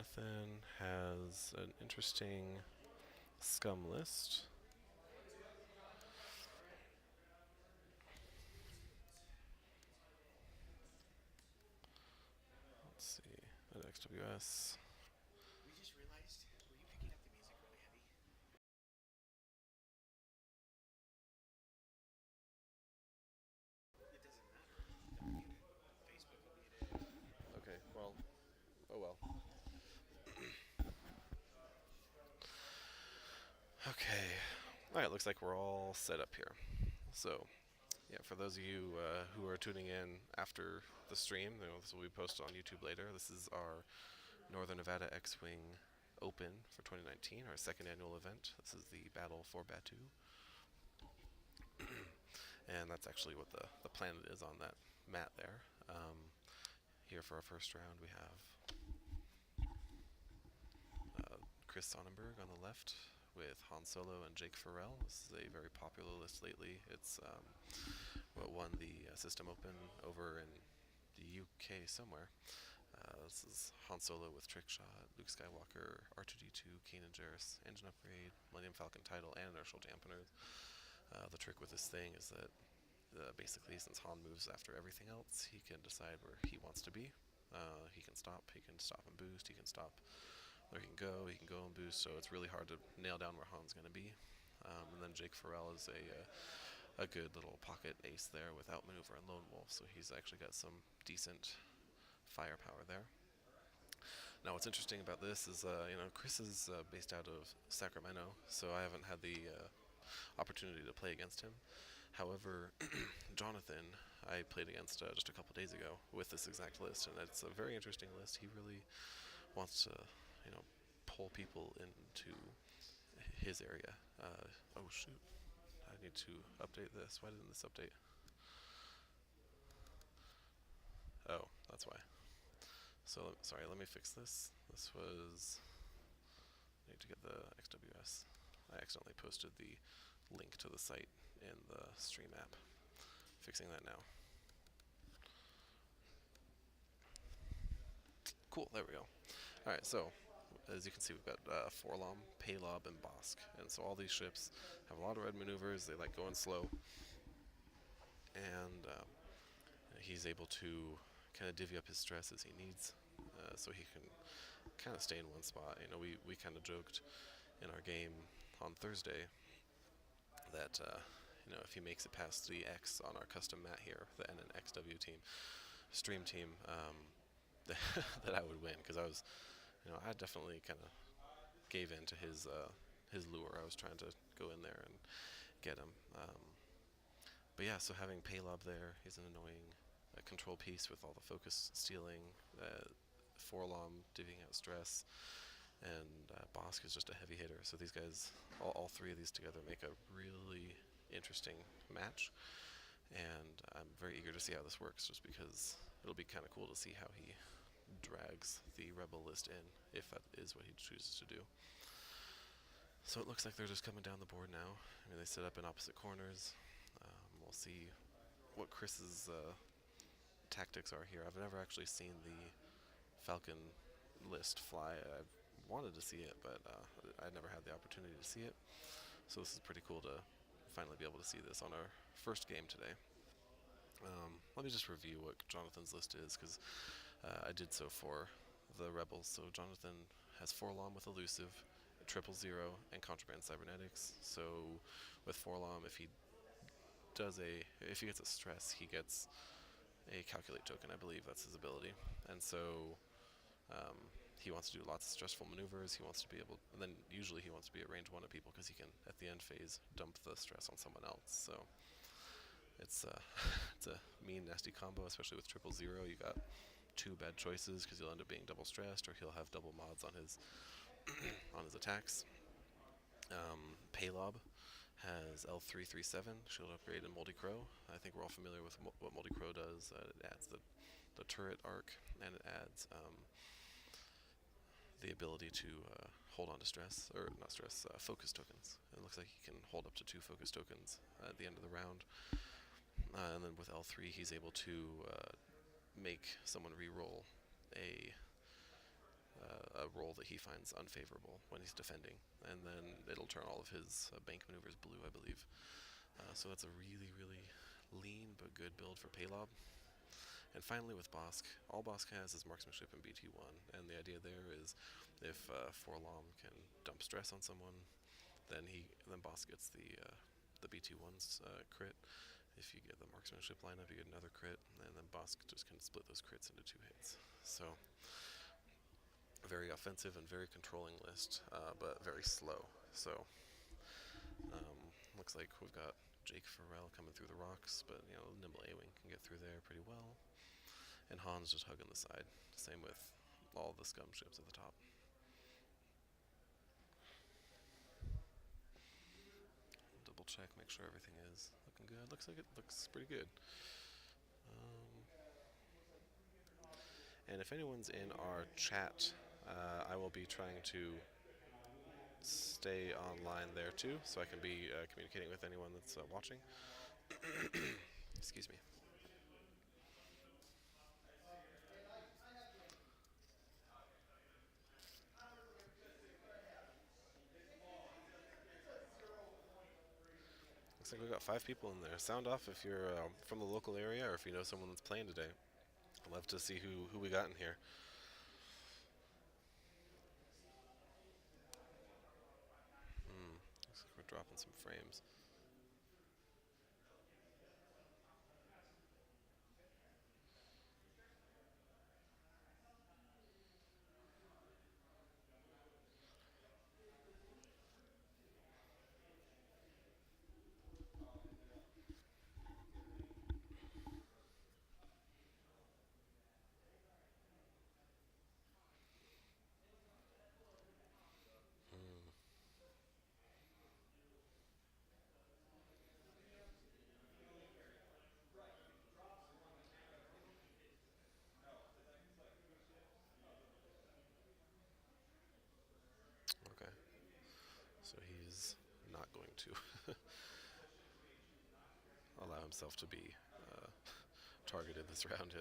Jonathan has an interesting scum list. Let's see. NXWS. We just realized, were you picking up the music really heavy? It doesn't matter. They're muted. Facebook will mute it. Okay, well, oh well. Okay. Alright, looks like we're all set up here. So, yeah, for those of you who are tuning in after the stream, this will be posted on YouTube later. This is our Northern Nevada X-Wing Open for 2019, our second annual event. This is the Battle for Batuu. And that's actually what the planet is on that mat there. Here for our first round, we have Chris Sonnenburg on the left with Han Solo and Jake Farrell. This is a very popular list lately. It's what won the System Open over in the UK somewhere. This is Han Solo with Trick Shot, Luke Skywalker, R2-D2, Kanan Jarrus, Engine Upgrade, Millennium Falcon Title, and Inertial Dampeners. The trick with this thing is that basically, since Han moves after everything else, he can decide where he wants to be. He can stop and boost, he can stop where he can go and boost, so it's really hard to nail down where Han's going to be. And then Jake Farrell is a good little pocket ace there with Outmaneuver and Lone Wolf, so he's actually got some decent firepower there. Now, what's interesting about this is, Chris is based out of Sacramento, so I haven't had the opportunity to play against him. However, Jonathan, I played against just a couple days ago with this exact list, and it's a very interesting list. He really wants to, pull people into his area. Oh shoot! I need to update this. Why didn't this update? Oh, that's why. So sorry, let me fix this. This was. I need to get the XWS. I accidentally posted the link to the site in the stream app. Fixing that now. Cool, there we go. Alright, so as you can see, we've got Forlom, Paylob, and Bosk. And so all these ships have a lot of red maneuvers. They like going slow. And he's able to kind of divvy up his stress as he needs, so he can kind of stay in one spot. We kind of joked in our game on Thursday that if he makes it past the X on our custom mat here, the NNXW stream team, that I would win, because I definitely kind of gave in to his lure. I was trying to go in there and get him. But yeah, so having Paylob there, he's an annoying control piece with all the focus stealing, Forlom divvying out stress, and Bosk is just a heavy hitter. So these guys, all three of these together, make a really interesting match, and I'm very eager to see how this works, just because it'll be kind of cool to see how he drags the Rebel list in, if that is what he chooses to do. So it looks like they're just coming down the board now. They sit up in opposite corners. We'll see what Chris's tactics are here. I've never actually seen the Falcon list fly. I've wanted to see it, but I never had the opportunity to see it. So this is pretty cool to finally be able to see this on our first game today. Let me just review what Jonathan's list is, because I did so for the Rebels. So Jonathan has Forlom with Elusive, 000, and Contraband Cybernetics. So with Forlom, if he gets a stress, he gets a Calculate token. I believe that's his ability, and so he wants to do lots of stressful maneuvers. He wants to be able, and then usually he wants to be at range 1 of people, because he can, at the end phase, dump the stress on someone else. So it's it's a mean, nasty combo, especially with 000. You got two bad choices, because he'll end up being double stressed, or he'll have double mods on his on his attacks. Paylob has L337, Shield Upgrade, and Moldy Crow. I think we're all familiar with what Moldy Crow does. It adds the turret arc, and it adds the ability to hold on to stress, or not stress, focus tokens. It looks like he can hold up to 2 focus tokens at the end of the round. And then with L3, he's able to make someone re-roll a a roll that he finds unfavorable when he's defending, and then it'll turn all of his bank maneuvers blue, I believe. So it's a really, really lean but good build for Paylob. And finally with Bosk, all Bosk has is marksmanship and BT1, and the idea there is if Forlom can dump stress on someone, then Bosk gets the BT1's crit. If you get the marksmanship lineup, you get another crit, and then Bosk just can split those crits into 2 hits. So a very offensive and very controlling list, but very slow. So looks like we've got Jake Farrell coming through the rocks, but Nimble A-Wing can get through there pretty well. And Han's just hugging the side. Same with all the scum ships at the top. Double check, make sure everything is looking good. Looks like it looks pretty good. And if anyone's in our chat, I will be trying to stay online there too, so I can be communicating with anyone that's watching. Excuse me. Looks like we've got 5 people in there. Sound off if you're from the local area or if you know someone that's playing today. I'd love to see who we got in here. Looks like we're dropping some frames. Okay. So he's not going to allow himself to be targeted this round.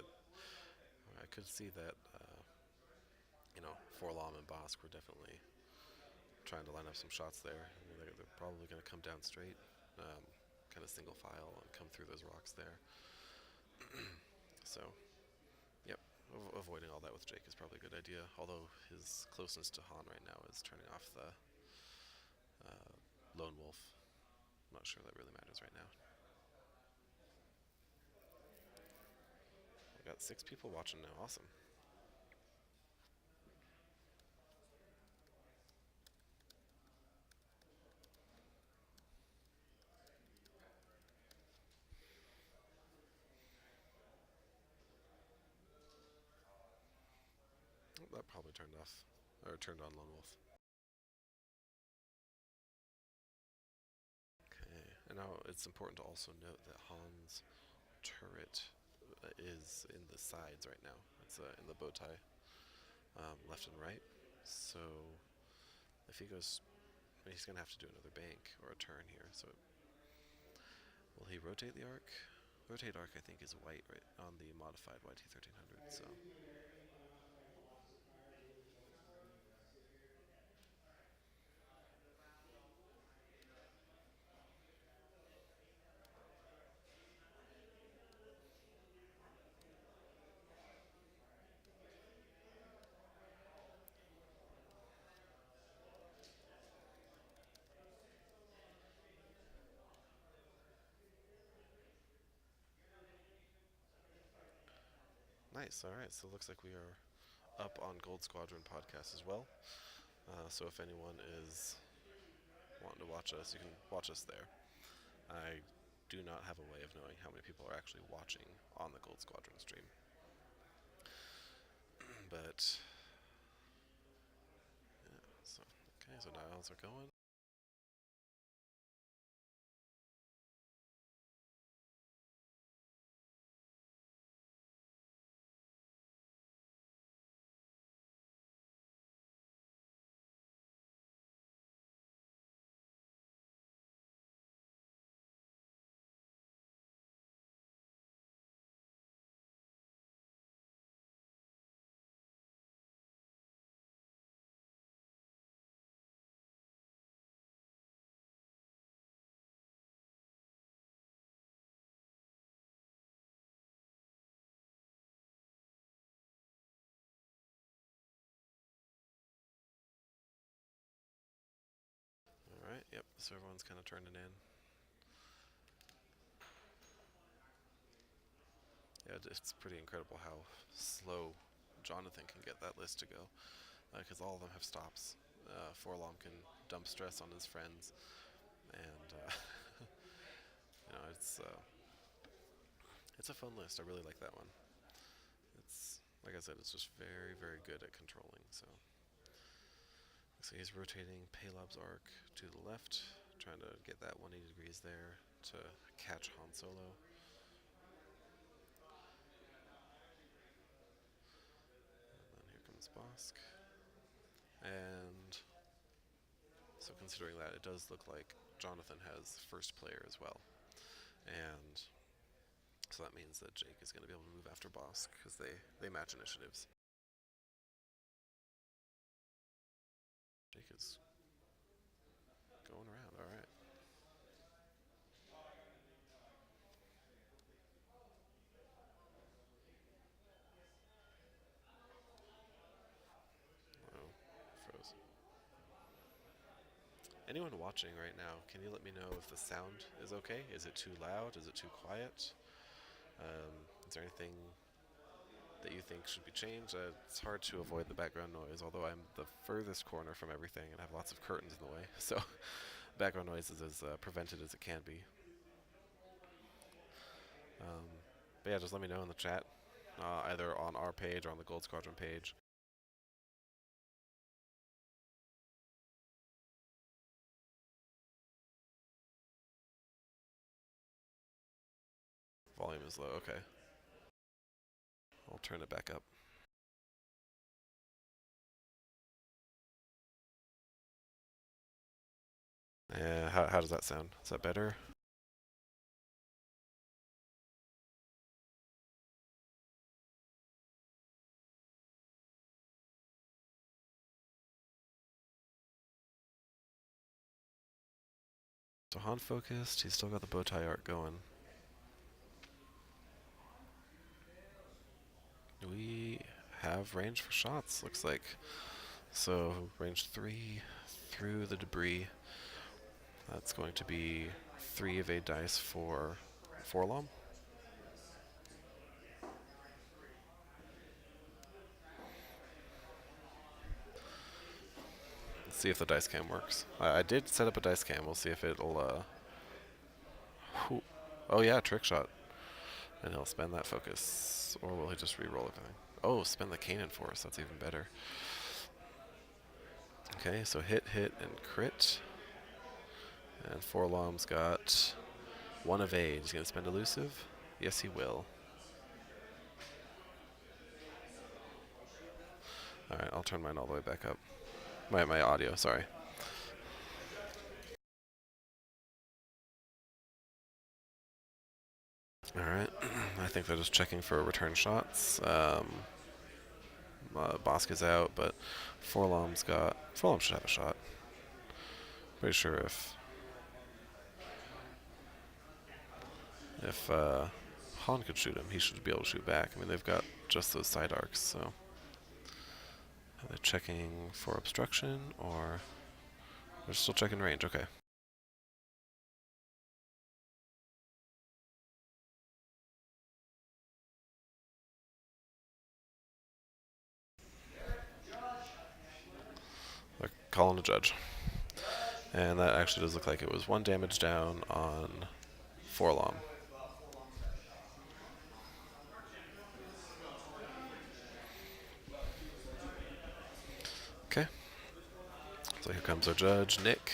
I could see that, Forlom and Bosk were definitely trying to line up some shots there. They're probably going to come down straight, kind of single file, and come through those rocks there. So, yep, avoiding all that with Jake is probably a good idea, although his closeness to Han right now is turning off the Lone Wolf. I'm not sure that really matters right now. I got 6 people watching now. Awesome. That probably turned off, or turned on Lone Wolf. Okay, and now it's important to also note that Han's turret is in the sides right now. It's in the bow tie, left and right. So if he goes, he's going to have to do another bank or a turn here. So will he rotate the arc? Rotate arc, I think, is white right on the modified YT1300. So nice. All right. So it looks like we are up on Gold Squadron podcast as well. So if anyone is wanting to watch us, you can watch us there. I do not have a way of knowing how many people are actually watching on the Gold Squadron stream. But yeah, so dials are going. Yep, so everyone's kind of turning in. Yeah, it's pretty incredible how slow Jonathan can get that list to go, because all of them have stops. Forlom can dump stress on his friends, and it's a fun list. I really like that one. It's like I said, it's just very very good at controlling. So he's rotating Palob's arc to the left, trying to get that 180 degrees there to catch Han Solo. And then here comes Bosk. And so considering that, it does look like Jonathan has first player as well. And so that means that Jake is going to be able to move after Bosk because they match initiatives. Jake is going around, alright. Oh, froze. Anyone watching right now, can you let me know if the sound is okay? Is it too loud? Is it too quiet? Is there anything that you think should be changed? It's hard to avoid the background noise, although I'm the furthest corner from everything and have lots of curtains in the way, so background noise is as prevented as it can be. But yeah, just let me know in the chat, either on our page or on the Gold Squadron page. Volume is low, okay. I'll turn it back up. Yeah, how does that sound? Is that better? So Han focused, he's still got the bow tie arc going. We have range for shots, looks like. So range 3 through the debris. That's going to be 3 evade dice for Forlom. Let's see if the dice cam works. I did set up a dice cam. We'll see if it'll. Oh yeah, trick shot. And he'll spend that focus, or will he just re-roll everything? Oh, spend the Kanan Force. That's even better. Okay, so hit, and crit. And Forlom's got 1 evade. He's gonna spend elusive. Yes, he will. All right, I'll turn mine all the way back up. My audio, sorry. Alright, I think they're just checking for return shots. Bosk is out, but Forlom should have a shot. Pretty sure if Han could shoot him, he should be able to shoot back. I mean, they've got just those side arcs, so. Are they checking for obstruction, or they're still checking range? Okay. They're calling a judge. And that actually does look like it was 1 damage down on Forlom. Okay. So here comes our judge, Nick.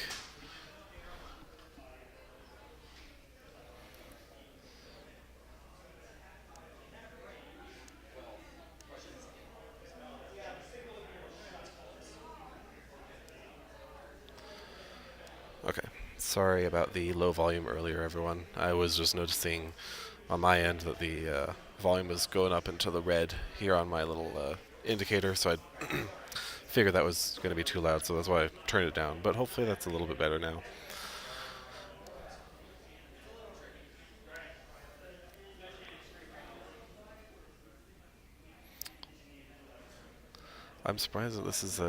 Okay. Sorry about the low volume earlier, everyone. I was just noticing on my end that the volume was going up into the red here on my little indicator, so I figured that was going to be too loud, so that's why I turned it down. But hopefully that's a little bit better now. I'm surprised that this is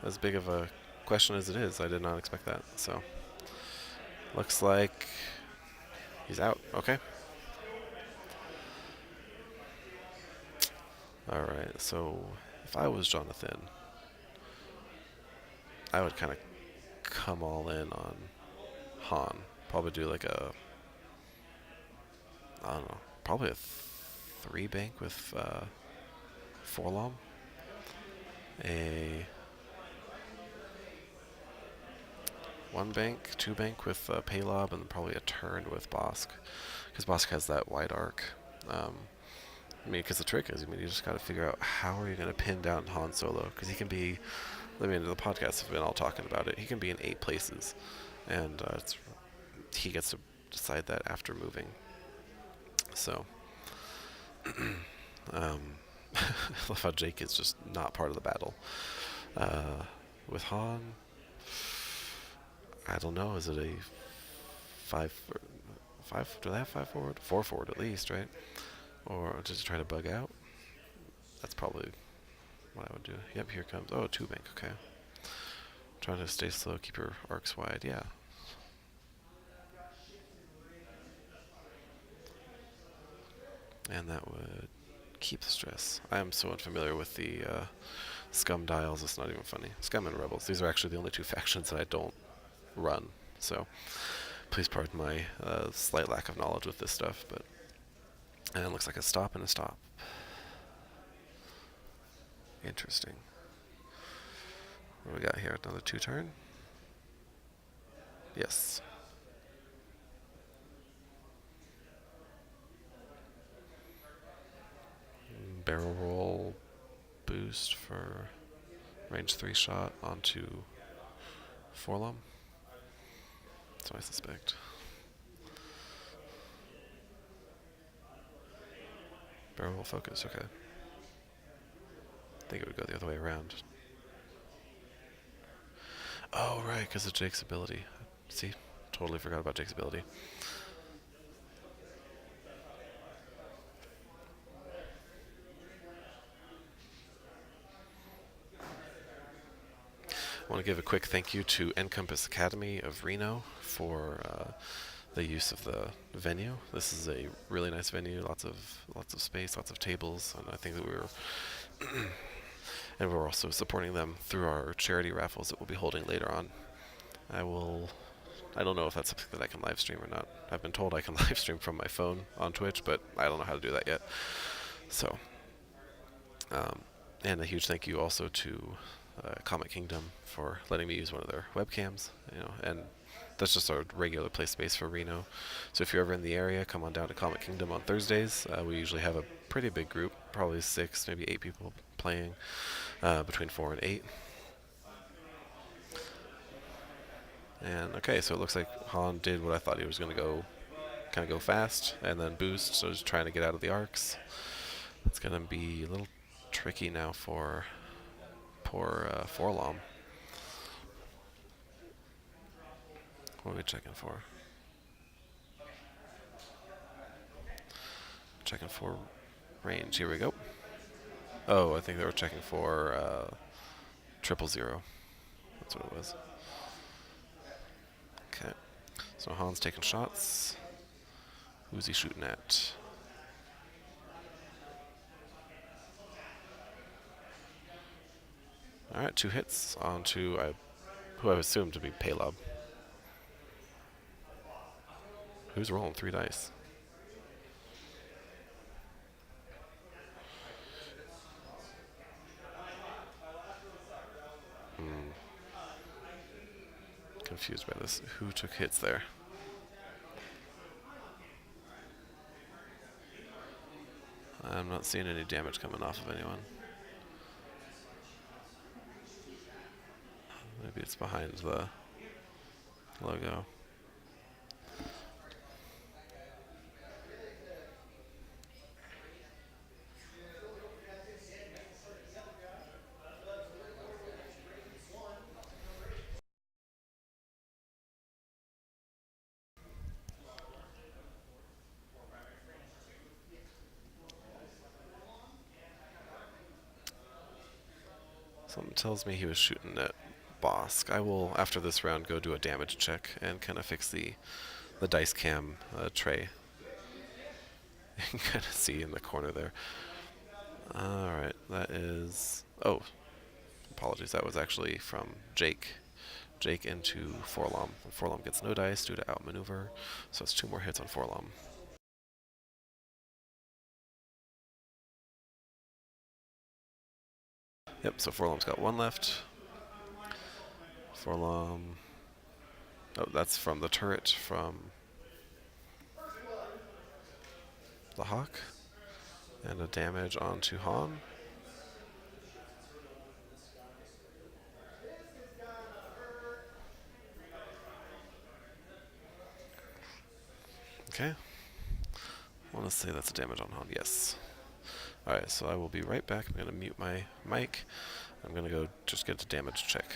as big of a question as it is. I did not expect that, so Looks like he's out. Okay. Alright, so if I was Jonathan, I would kind of come all in on Han. Probably do like a, I don't know, probably a three bank with Forlom, a one bank, two bank with Paylob, and probably a turn with Bosk. Because Bosk has that wide arc. I mean, because the trick is, I mean, you just got to figure out how are you going to pin down Han Solo. Because he can be, I mean, the podcast have been all talking about it. He can be in 8 places. And he gets to decide that after moving. So, um, I love how Jake is just not part of the battle. With Han, I don't know. Is it a 5? Do they have 5 forward? 4 forward at least, right? Or just try to bug out? That's probably what I would do. Yep, here comes. Oh, 2 bank. Okay. Trying to stay slow, keep your arcs wide. Yeah. And that would keep the stress. I am so unfamiliar with the Scum dials, it's not even funny. Scum and Rebels, these are actually the only 2 factions that I don't run. So please pardon my slight lack of knowledge with this stuff. But and it looks like a stop and a stop. Interesting. What do we got here? Another 2 turn? Yes. Barrel roll boost for range 3 shot onto Forlom. So I suspect. Barrel roll focus, okay. I think it would go the other way around. Oh, right, because of Jake's ability. See? Totally forgot about Jake's ability. I want to give a quick thank you to enCompass Academy of Reno for the use of the venue. This is a really nice venue, lots of space, lots of tables, and I think that and we're also supporting them through our charity raffles that we'll be holding later on. I don't know if that's something that I can live stream or not. I've been told I can live stream from my phone on Twitch, but I don't know how to do that yet. So, and a huge thank you also to Comic Kingdom for letting me use one of their webcams. And that's just our regular play space for Reno. So if you're ever in the area, come on down to Comic Kingdom on Thursdays. We usually have a pretty big group, probably 6, maybe 8 people playing, between 4 and 8. And okay, so it looks like Han did what I thought he was going to go, kind of go fast, and then boost, so just trying to get out of the arcs. It's going to be a little tricky now for poor Forlom. What are we checking for? Checking for range. Here we go. Oh, I think they were checking for 000. That's what it was. Okay. So Han's taking shots. Who's he shooting at? Alright, 2 hits onto who I assume to be Paylob. Who's rolling 3 dice? Confused by this. Who took hits there? I'm not seeing any damage coming off of anyone. Maybe it's behind the logo. Something tells me he was shooting at Bosk. I will, after this round, go do a damage check and kind of fix the dice cam tray. You can kind of see in the corner there. Alright, that is... Oh, apologies. That was actually from Jake. Jake into Forlom. Forlom gets no dice due to outmaneuver, so it's 2 more hits on Forlom. Yep, so Forlom's got 1 left. Forlom... Oh, that's from the turret from the Hawk. And a damage onto Han. Okay. I want to say that's a damage on Han. Yes. Alright, so I will be right back. I'm going to mute my mic. I'm going to go just get a damage check.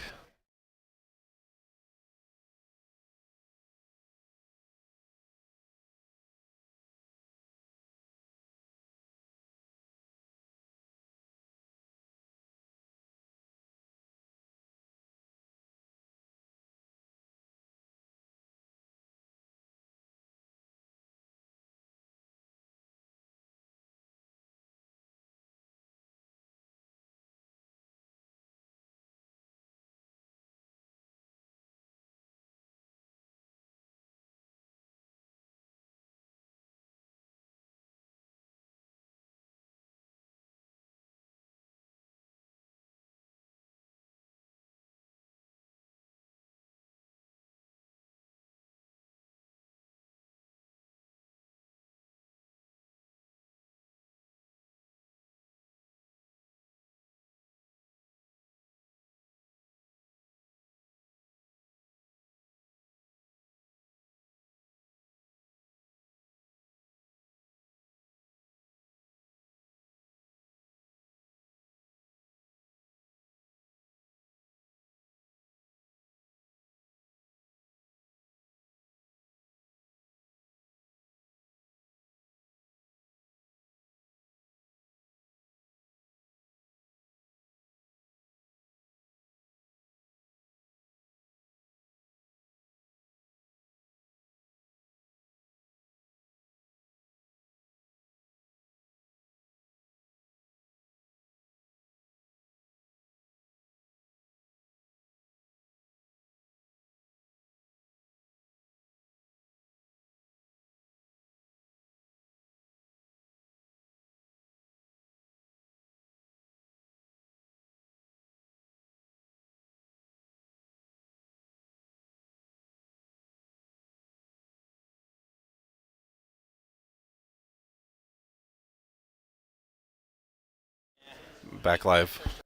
Back live.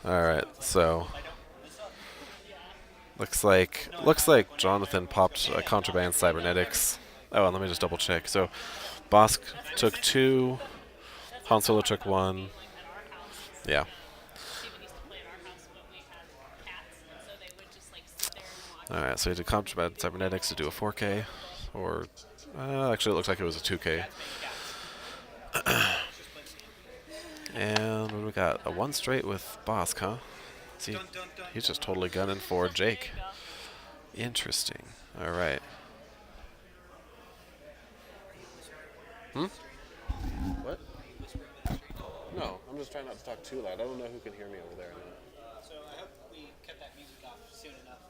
Alright, so looks like Jonathan popped a contraband cybernetics. Oh, and let me just double check. So Bosk took 2, Han Solo took 1. Yeah. Alright, so he did contraband cybernetics to do a 4K, or actually it looks like it was a 2K. And what do we got? A 1 straight with Bosk, huh? See, he's just totally gunning for Jake. Interesting. Alright. Hmm? What? No, I'm just trying not to talk too loud. I don't know who can hear me over there. So I hope we cut that music off soon enough.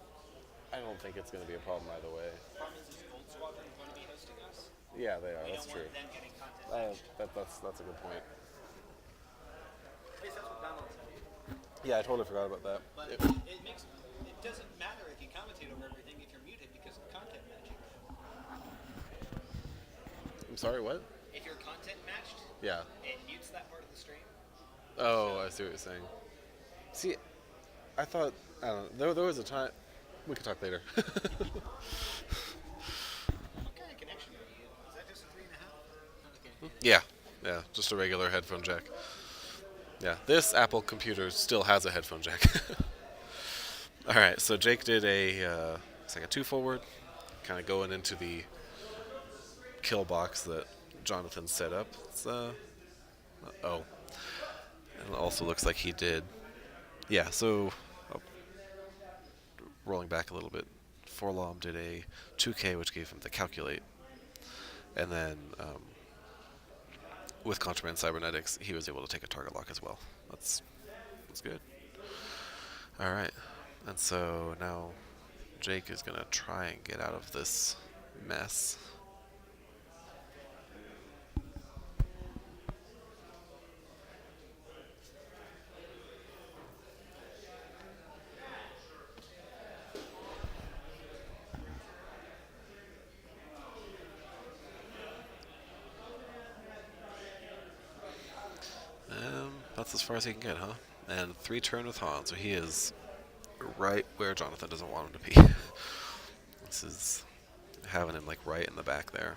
I don't think it's going to be a problem either way. The problem is Gold Squadron going to be hosting us? Yeah, they are. We That's don't true. want them getting content. That's a good point. At least that's what Donald said. Yeah, I totally forgot about that. But it doesn't matter if you commentate over everything if you're muted because of content matching. I'm sorry, what? If you're content matched, Yeah. it mutes that part of the stream. Oh, I see what you're saying. See, I thought, I don't know, there was a time, we could talk later. What kind of connection are you using? Is that just a 3.5? Okay. Yeah, just a regular headphone jack. Yeah, this Apple computer still has a headphone jack. Alright, so Jake did it's like a 2 forward, kind of going into the kill box that Jonathan set up. It's, oh. And it also looks like he did. Yeah, so rolling back a little bit, Forlom did a 2K, which gave him the calculate. And then with Contraband Cybernetics, he was able to take a target lock as well. That's good. All right. And so now Jake is going to try and get out of this mess. That's as far as he can get, huh? And 3 turn with Han, so he is right where Jonathan doesn't want him to be. This is having him like right in the back there.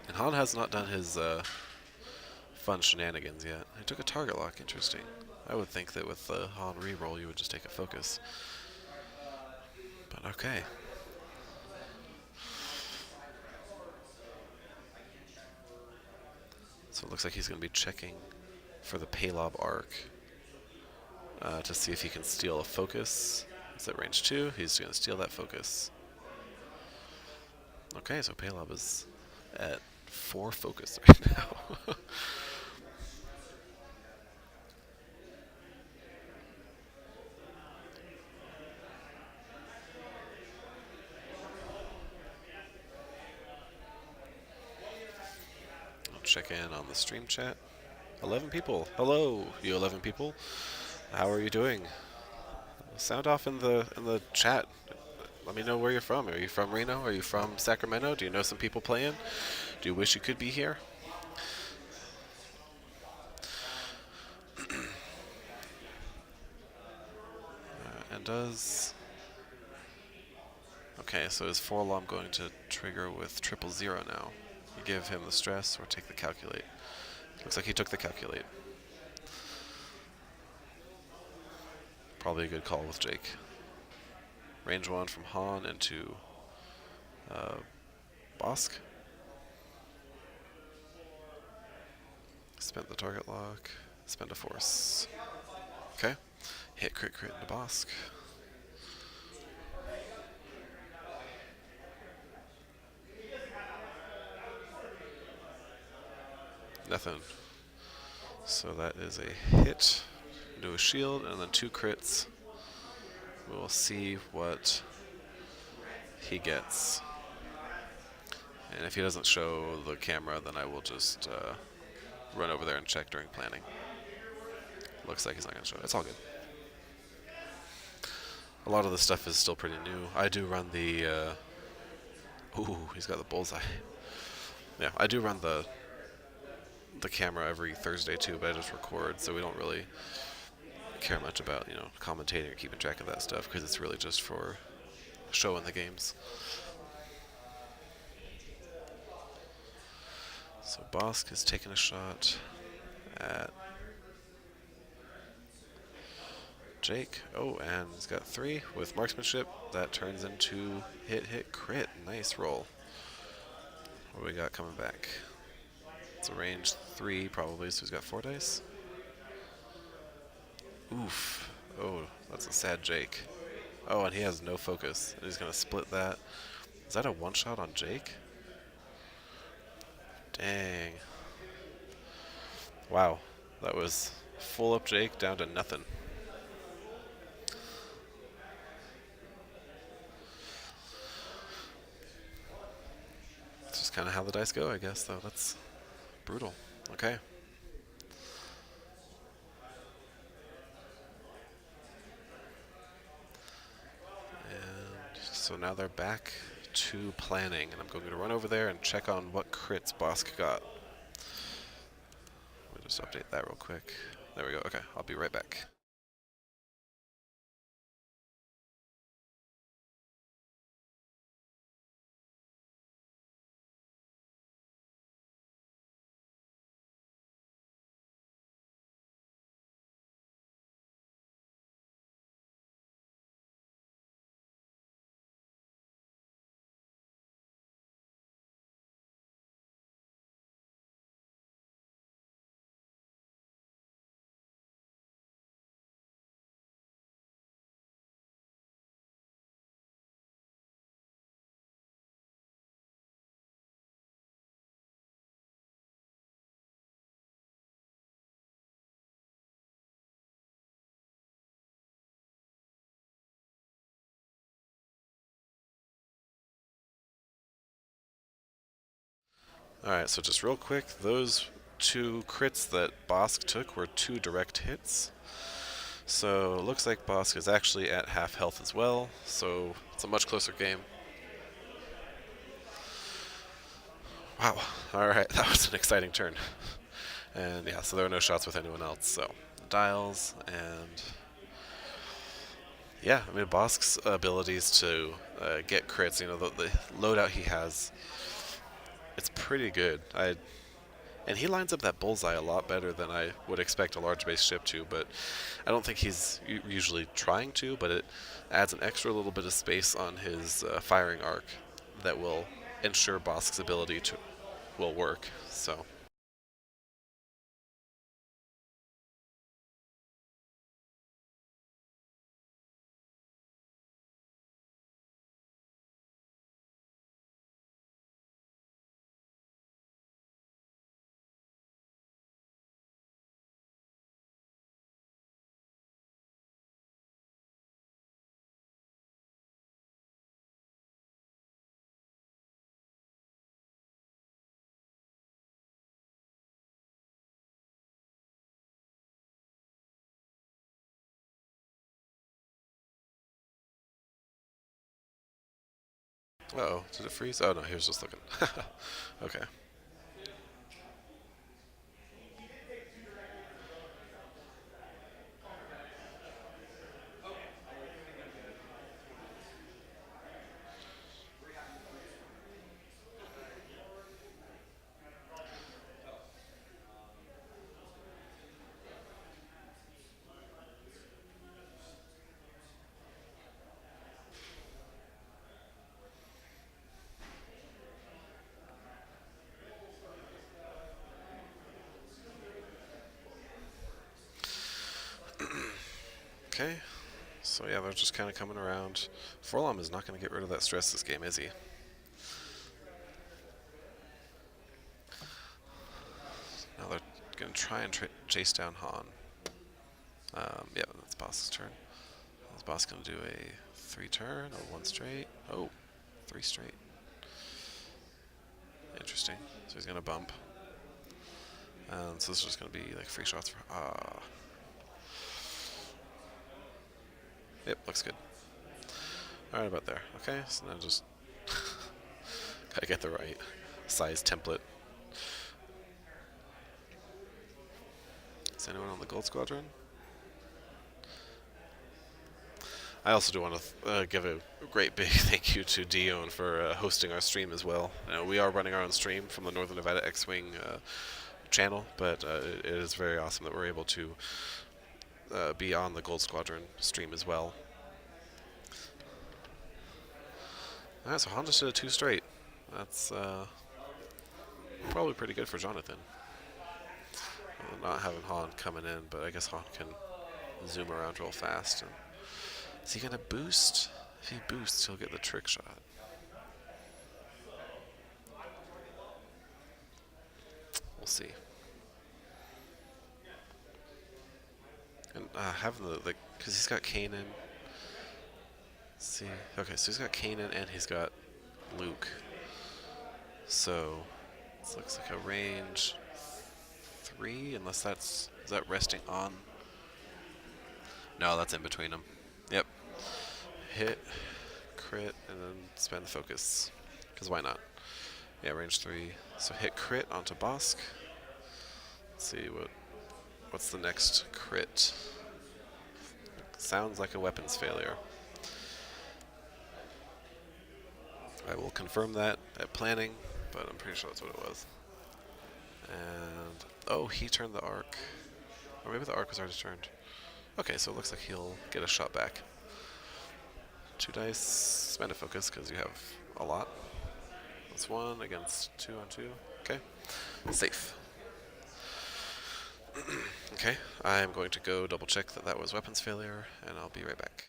And Han has not done his fun shenanigans yet. He took a target lock, interesting. I would think that with the Han reroll you would just take a focus. But okay. So it looks like he's going to be checking for the Paylob arc to see if he can steal a focus. It's at range 2. He's going to steal that focus. Okay, so Paylob is at 4 focus right now. I'll check in on the stream chat. 11 people. Hello, you 11 people. How are you doing? Sound off in the chat. Let me know where you're from. Are you from Reno? Are you from Sacramento? Do you know some people playing? Do you wish you could be here? And does... Okay, so is Forlom going to trigger with 000 now? You give him the stress or take the calculate? Looks like he took the calculate. Probably a good call with Jake. Range 1 from Han into Bosk. Spent the target lock. Spend a force. Okay. Hit crit into Bosk. Nothing. So that is a hit into a shield and then 2 crits. We will see what he gets. And if he doesn't show the camera, then I will just run over there and check during planning. Looks like he's not going to show it. It's all good. A lot of the stuff is still pretty new. I do run the... ooh, he's got the bullseye. Yeah, I do run the camera every Thursday too, but I just record, so we don't really care much about, commentating or keeping track of that stuff, because it's really just for showing the games. So Bosk is taking a shot at Jake. Oh, and he's got 3 with marksmanship. That turns into hit, crit. Nice roll. What do we got coming back? It's a range 3 probably, so he's got 4 dice. Oof. Oh, that's a sad Jake. Oh, and he has no focus. And he's going to split that. Is that a one-shot on Jake? Dang. Wow. That was full up Jake down to nothing. It's just kind of how the dice go, I guess, though. That's brutal. Okay. And so now they're back to planning, and I'm going to run over there and check on what crits Bosk got. Let me just update that real quick. There we go. Okay, I'll be right back. Alright, so just real quick, those 2 crits that Bosk took were 2 direct hits. So it looks like Bosk is actually at half health as well, so it's a much closer game. Wow, alright, that was an exciting turn. And yeah, so there were no shots with anyone else, so dials, and yeah, I mean, Bosk's abilities to get crits, the loadout he has, it's pretty good. And he lines up that bullseye a lot better than I would expect a large base ship to, but I don't think he's usually trying to, but it adds an extra little bit of space on his firing arc that will ensure Bosk's ability to will work. So. Uh-oh, did it freeze? Oh no, he was just looking. Okay. Okay. So yeah, they're just kind of coming around. Forlom is not going to get rid of that stress this game, is he? Now they're going to try and chase down Han. Yeah, that's Boss's turn. Is Boss going to do a 3 turn or 1 straight? Oh, 3 straight. Interesting. So he's going to bump. So this is just going to be like free shots for. Yep, looks good. Alright, about there. Okay, so now just gotta get the right size template. Is anyone on the Gold Squadron? I also do want to give a great big thank you to Dion for hosting our stream as well. We are running our own stream from the Northern Nevada X-Wing channel, but it is very awesome that we're able to be on the Gold Squadron stream as well. Alright, so Han just did a 2 straight. That's probably pretty good for Jonathan. Not having Han coming in, but I guess Han can zoom around real fast. And is he gonna boost? If he boosts, he'll get the trick shot. We'll see. And having the because he's got Kanan. Let's see, okay, so he's got Kanan and he's got Luke. So this looks like a range 3, unless is that resting on? No, that's in between them. Yep. Hit, crit, and then spend the focus. Because why not? Yeah, range 3. So hit crit onto Bosk. Let's see what's the next crit. Sounds like a weapons failure. I will confirm that at planning, but I'm pretty sure that's what it was. And oh, he turned the arc. Or maybe the arc was already turned. Okay, so it looks like he'll get a shot back. 2 dice, spend a focus because you have a lot. That's 1 against 2 on 2. Okay, safe. Okay, I'm going to go double check that was weapons failure, and I'll be right back.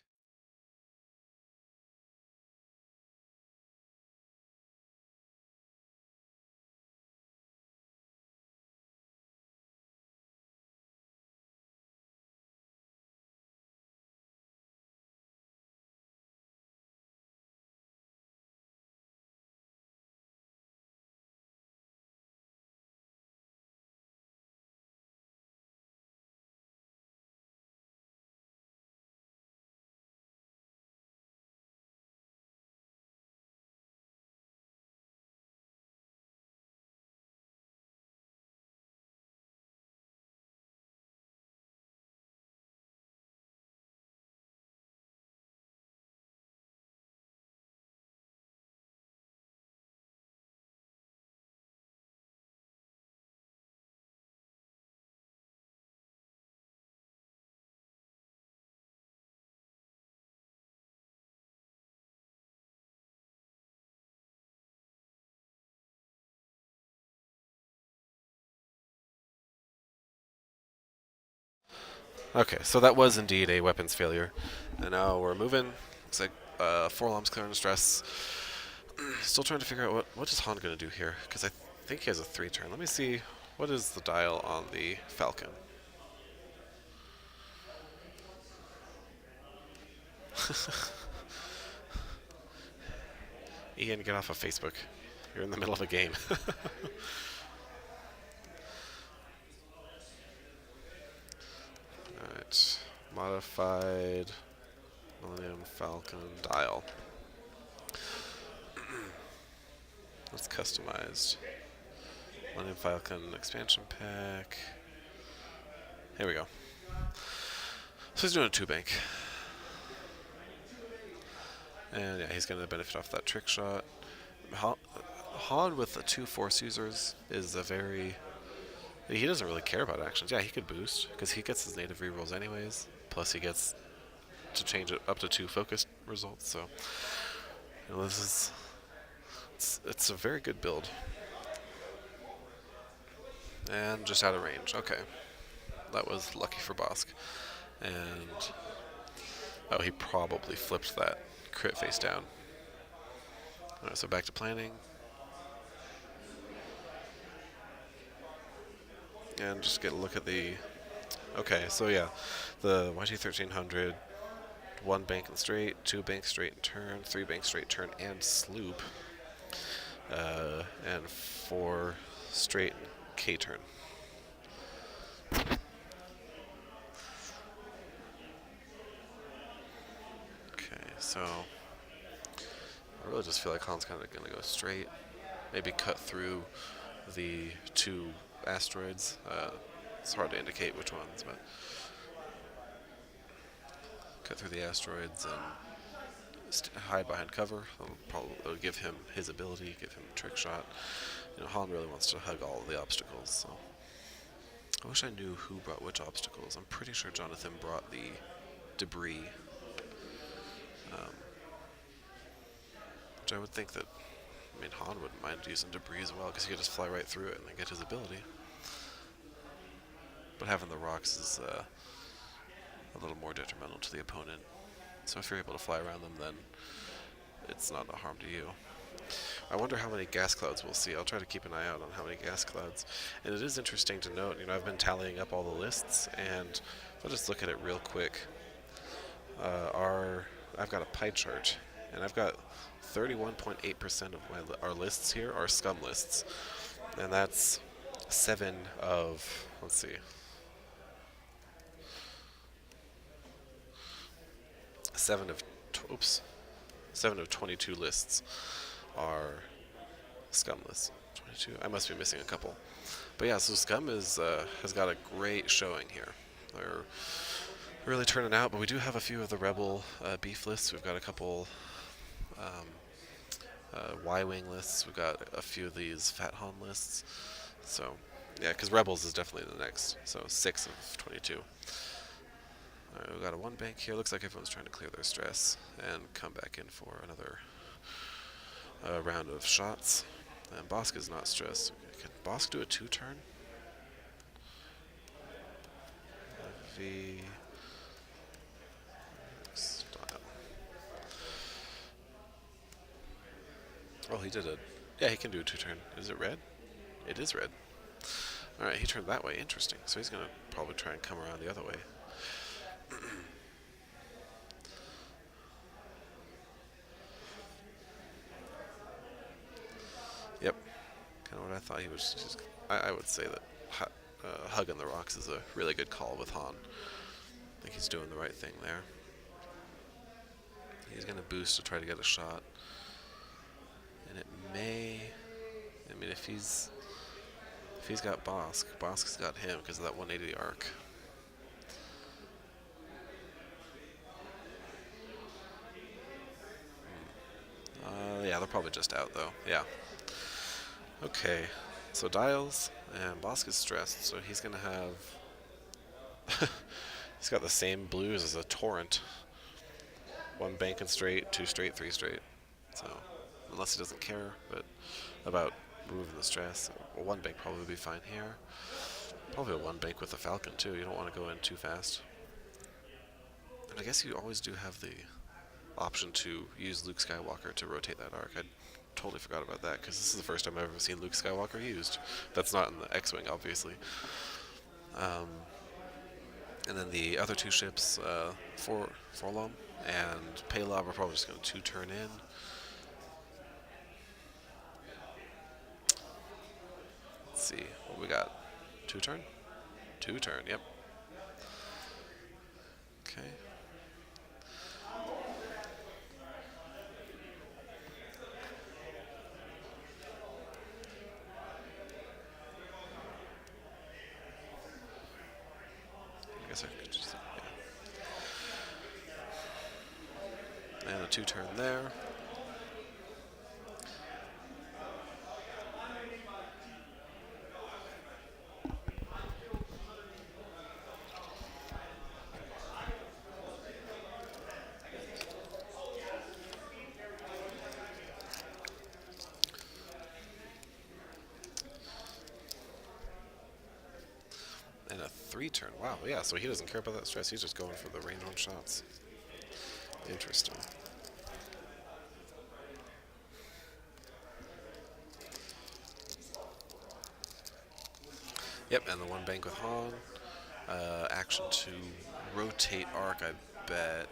Okay, so that was indeed a weapons failure. And now we're moving. Looks like 4 alarms clear under stress. Still trying to figure out what is Han going to do here, because I think he has a 3 turn. Let me see. What is the dial on the Falcon? Ian, get off of Facebook. You're in the middle of a game. Alright. Modified Millennium Falcon dial. That's customized. Millennium Falcon expansion pack. Here we go. So he's doing a 2 bank. And yeah, he's going to benefit off that trick shot. Han with the 2 force users is a very... He doesn't really care about actions. Yeah, he could boost, because he gets his native rerolls anyways. Plus he gets to change it up to 2 focused results, so... You know, this is... It's a very good build. And just out of range. Okay. That was lucky for Bosk. And... Oh, he probably flipped that crit face down. Alright, so back to planning. And just get a look at the... Okay, so yeah. The YT1300, 1 bank and straight, 2 bank straight and turn, 3 bank straight turn and sloop. And 4 straight K turn. Okay, so I really just feel like Han's kind of going to go straight. Maybe cut through the 2 asteroids. It's hard to indicate which ones, but cut through the asteroids and hide behind cover. It'll give him his ability, give him a trick shot. You know, Han really wants to hug all of the obstacles, so I wish I knew who brought which obstacles. I'm pretty sure Jonathan brought the debris. Which I would think that, I mean, Han wouldn't mind using debris as well, because he could just fly right through it and then get his ability. But having the rocks is a little more detrimental to the opponent. So if you're able to fly around them, then it's not a harm to you. I wonder how many gas clouds we'll see. I'll try to keep an eye out on how many gas clouds. And it is interesting to note, you know, I've been tallying up all the lists, and if I just look at it real quick, I've got a pie chart, and I've got 31.8% of our lists here are scum lists, and that's 7 of, let's see, 7 of 22 lists are scum lists. 22. I must be missing a couple. But yeah, so scum has got a great showing here. They're really turning out, but we do have a few of the rebel beef lists. We've got a couple Y-wing lists. We've got a few of these Fat Han lists. So yeah, because rebels is definitely the next. So 6 of 22. Alright, we've got a 1 bank here. Looks like everyone's trying to clear their stress and come back in for another round of shots. And Bosk is not stressed. Can Bosk do a 2 turn? V style. Oh, he did a... Yeah, he can do a 2 turn. Is it red? It is red. Alright, he turned that way. Interesting. So he's going to probably try and come around the other way. Yep. Kind of what I thought he was just... I would say that hugging the rocks is a really good call with Han. I think he's doing the right thing there. He's going to boost to try to get a shot. And it may... I mean, if he's got Bosk, Bosk's got him because of that 180 arc. Yeah, they're probably just out, though. Yeah. Okay. So dials, and Bosk is stressed, so he's going to have... He's got the same blues as a torrent. 1 bank and straight, 2 straight, 3 straight. So, unless he doesn't care, but about removing the stress. Well, 1 bank probably would be fine here. Probably a 1 bank with the Falcon, too. You don't want to go in too fast. I guess you always do have the option to use Luke Skywalker to rotate that arc. I totally forgot about that because this is the first time I've ever seen Luke Skywalker used. That's not in the X-wing, obviously. Um, and then the other two ships, Forlom and Paylob, are probably just going to two-turn in. Let's see what we got. Two-turn? Two-turn, yep. Okay. I guess I could just, yeah. And a two-turn there. And a three-turn. Wow, yeah, so he doesn't care about that stress. He's just going for the range on shots. Interesting. Yep, and the one bank with Han. Action to rotate arc, I bet.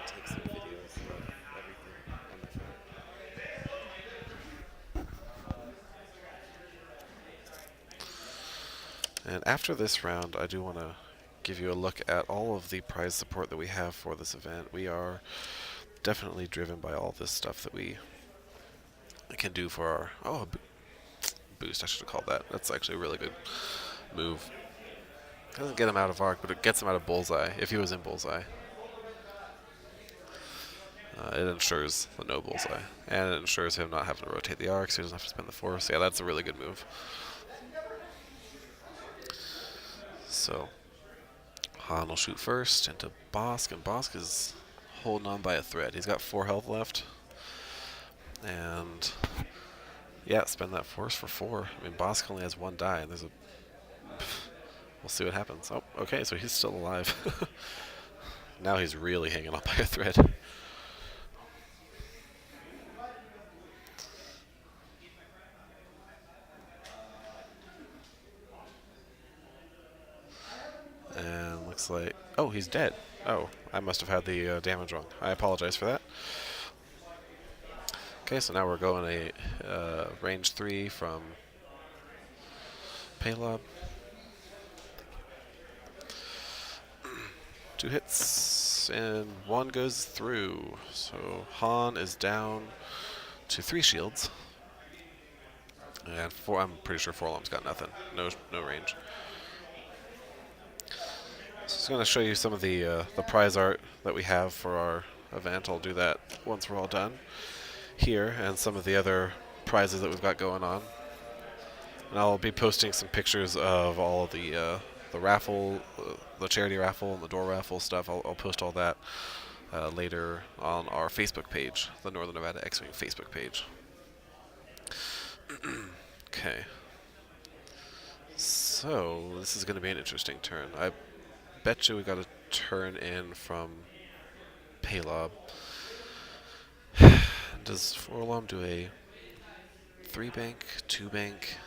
Take some videos of everything on my phone. And after this round, I do want to give you a look at all of the prize support that we have for this event. We are definitely driven by all this stuff that we can do for our... Oh, boost, I should have called that. That's actually a really good move. It doesn't get him out of arc, but it gets him out of bullseye, if he was in bullseye. It ensures the no bullseye. And it ensures him not having to rotate the arc, so he doesn't have to spend the force. Yeah, that's a really good move. So, Han will shoot first into Bosk, and Bosk is holding on by a thread. He's got 4 health left. And, yeah, spend that force for 4. I mean, Bosk only has 1 die, and there's a... We'll see what happens. Oh, okay, so he's still alive. Now he's really hanging on by a thread. And looks like... Oh, he's dead. Oh, I must have had the damage wrong. I apologize for that. Okay, so now we're going a range 3 from Paylob. 2 hits, and 1 goes through. So Han is down to 3 shields. And 4, I'm pretty sure Forlom's got nothing. No range. So I'm just going to show you some of the prize art that we have for our event. I'll do that once we're all done here, and some of the other prizes that we've got going on. And I'll be posting some pictures of all of the raffle, the charity raffle, and the door raffle stuff. I'll post all that later on our Facebook page, the Northern Nevada X-Wing Facebook page. Okay. So this is going to be an interesting turn. I bet you we got a turn in from Paylob. Does Forlom do a 3 bank, 2 bank?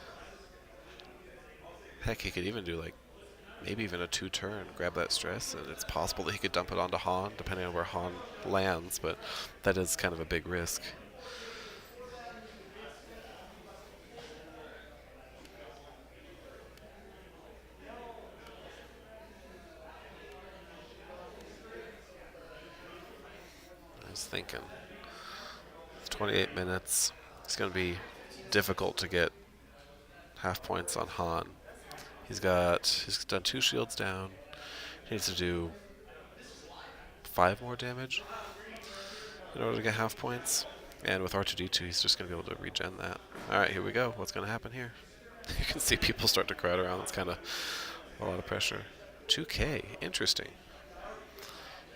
Heck, he could even do like maybe even a 2-turn, grab that stress, and it's possible that he could dump it onto Han, depending on where Han lands, but that is kind of a big risk. I was thinking, 28 minutes. It's going to be difficult to get half points on Han. He's done 2 shields down. He needs to do 5 more damage in order to get half points. And with R2-D2, he's just going to be able to regen that. Alright, here we go. What's going to happen here? You can see people start to crowd around. It's kind of a lot of pressure. 2K. Interesting.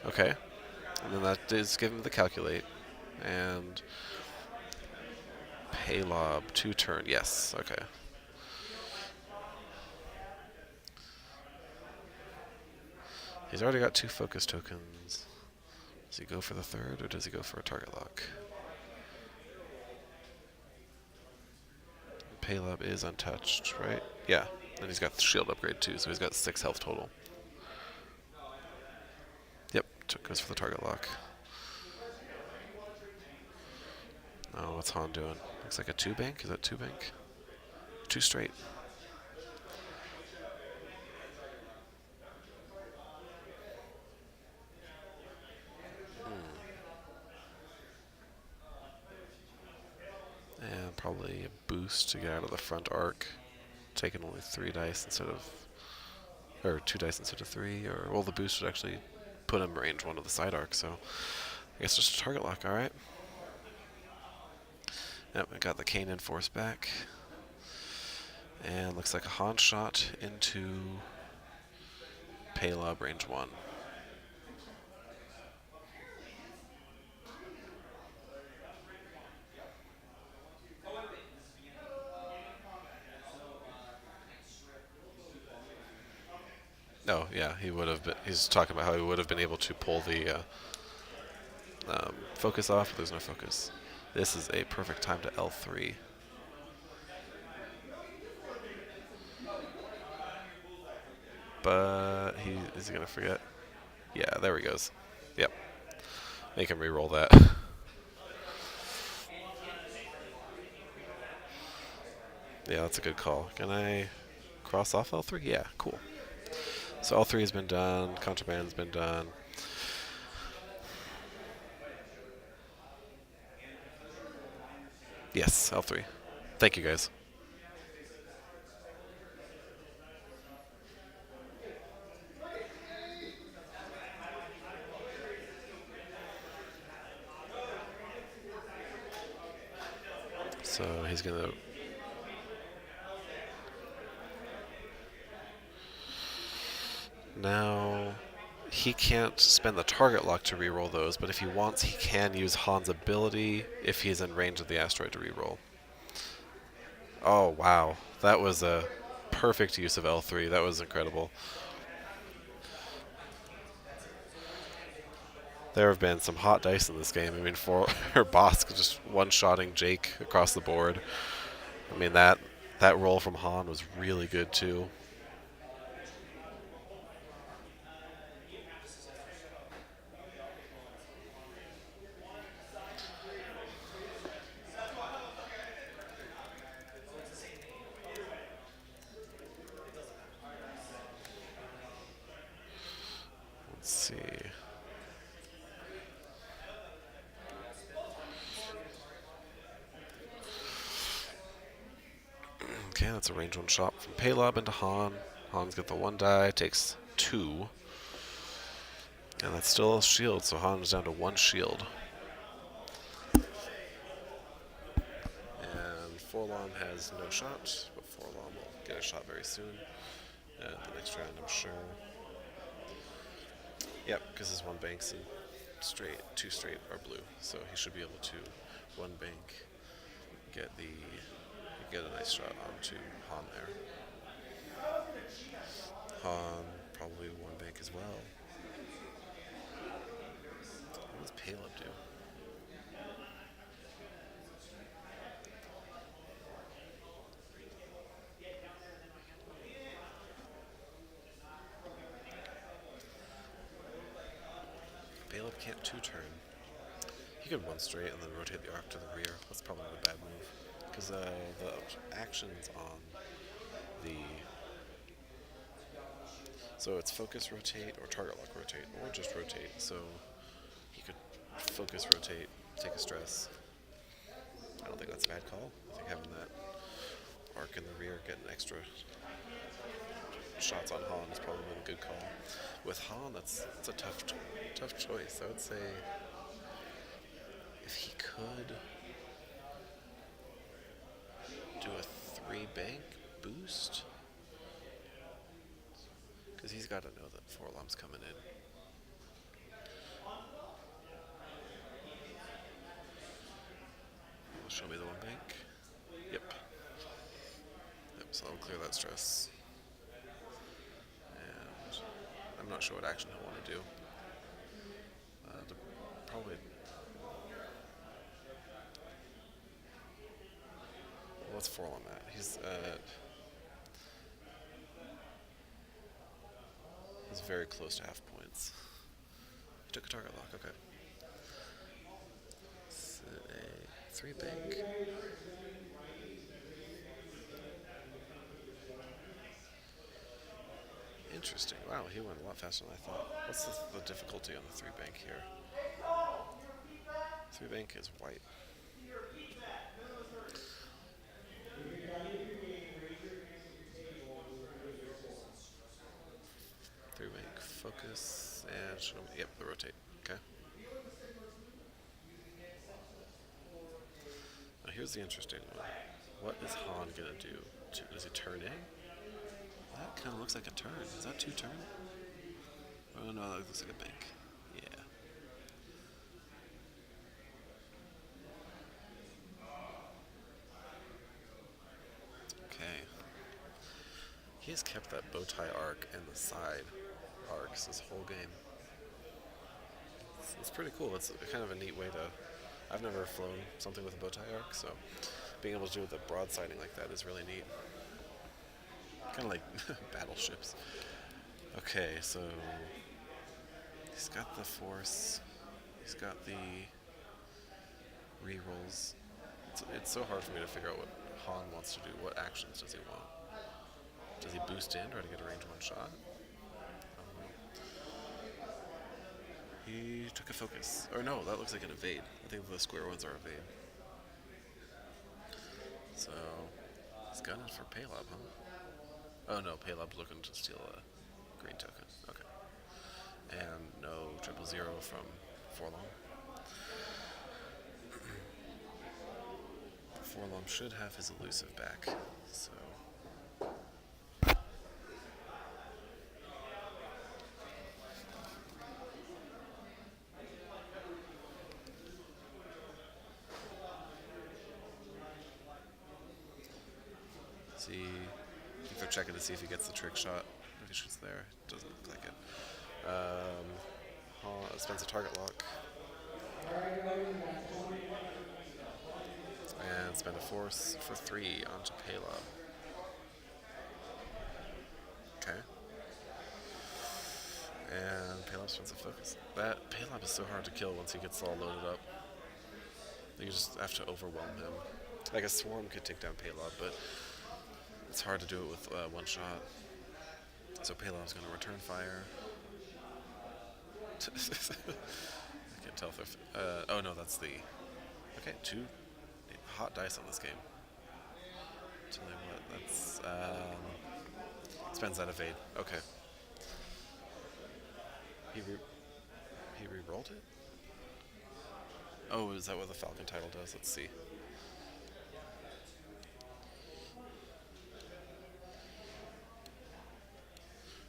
Okay. And then that is give him the calculate. And Paylob, 2-turn. Yes. Okay. He's already got 2 focus tokens. Does he go for the third, or does he go for a target lock? Paylab is untouched, right? Yeah. And he's got the shield upgrade too, so he's got 6 health total. Yep, goes for the target lock. Oh, what's Han doing? Looks like a 2 bank. Is that 2 bank? 2 straight. And probably a boost to get out of the front arc. Taking only 3 dice instead of, or 2 dice instead of 3. Or well, the boost would actually put him range 1 of the side arc. So I guess just a target lock. All right. Yep, I got the Kanan force back. And looks like a Han shot into Paylab range 1. Oh, yeah, he would have been. He's talking about how he would have been able to pull the focus off, but there's no focus. This is a perfect time to L3. But is he going to forget? Yeah, there he goes. Yep. Make him re-roll that. Yeah, that's a good call. Can I cross off L3? Yeah, cool. So L3 has been done. Contraband's been done. Yes, L3. Thank you, guys. So he's going to... Now, he can't spend the target lock to reroll those, but if he wants, he can use Han's ability if he's in range of the asteroid to reroll. Oh, wow. That was a perfect use of L3. That was incredible. There have been some hot dice in this game. I mean, for her boss just one-shotting Jake across the board. I mean, that roll from Han was really good, too. Let's see. Okay, that's a range 1 shot from Paylab into Han. Han's got the 1 die, takes 2. And that's still a shield, so Han is down to 1 shield. And Forlom has no shot, but Forlom will get a shot very soon. The next round, I'm sure. Yep, because his 1 bank's in straight, 2 straight are blue, so he should be able to 1 bank, get a nice shot onto Han there. Han probably 1 bank as well. What does Paylab do? Paylab can't 2-turn. He could 1 straight and then rotate the arc to the rear. That's probably not a bad move. Because the actions on the... So it's focus rotate or target lock rotate, or just rotate. So he could focus rotate, take a stress. I don't think that's a bad call. I think having that arc in the rear, getting extra shots on Han is probably a good call. With Han, that's a tough choice. I would say if he could do a 3 bank boost, because he's got to know that Forlom's coming in. Show me the 1 bank. Yep. Yep, so I'll clear that stress. And I'm not sure what action he'll want to do. Probably. Well, let's four on that. He's very close to half points. He took a target lock. Okay. It's a three bank. Interesting. Wow, he went a lot faster than I thought. What's the difficulty on the three bank here? Three bank is white. Three bank focus and yep, the rotate. Okay. Now here's the interesting one. What is Han gonna do? Does he turn in? That kind of looks like a turn. Is that two turn? Oh no, that looks like a bank. Yeah. Okay. He has kept that bow tie arc and the side arcs this whole game. It's pretty cool. It's kind of a neat way to. I've never flown something with a bow tie arc, so being able to do it with the broadsiding like that is really neat. Kind of like battleships. Okay, so he's got the force. He's got the rerolls. It's so hard for me to figure out what Han wants to do. What actions does he want? Does he boost in, try to get a range one shot? He took a focus. Or no, that looks like an evade. I think the square ones are evade. So, he's gunning for Paylob, huh? Oh no, Paylob's looking to steal a green token. Okay. And no 000 from Forlom. Forlom should have his elusive back, so. See, I think they're checking to see if he gets the trick shot. If he shoots there, doesn't look like it. Spends a target lock. And spend a force for 3 onto Paylob. Okay. And Paylob spends a focus. That Paylob is so hard to kill once he gets all loaded up. You just have to overwhelm him. Like a swarm could take down Paylob, but it's hard to do it with one shot. So Paylob's going to return fire. I can't tell if oh no, that's the. Okay, 2 hot dice on this game. Tell you what, that's spends that evade. Okay. He re-rolled it? Oh, is that what the Falcon title does? Let's see.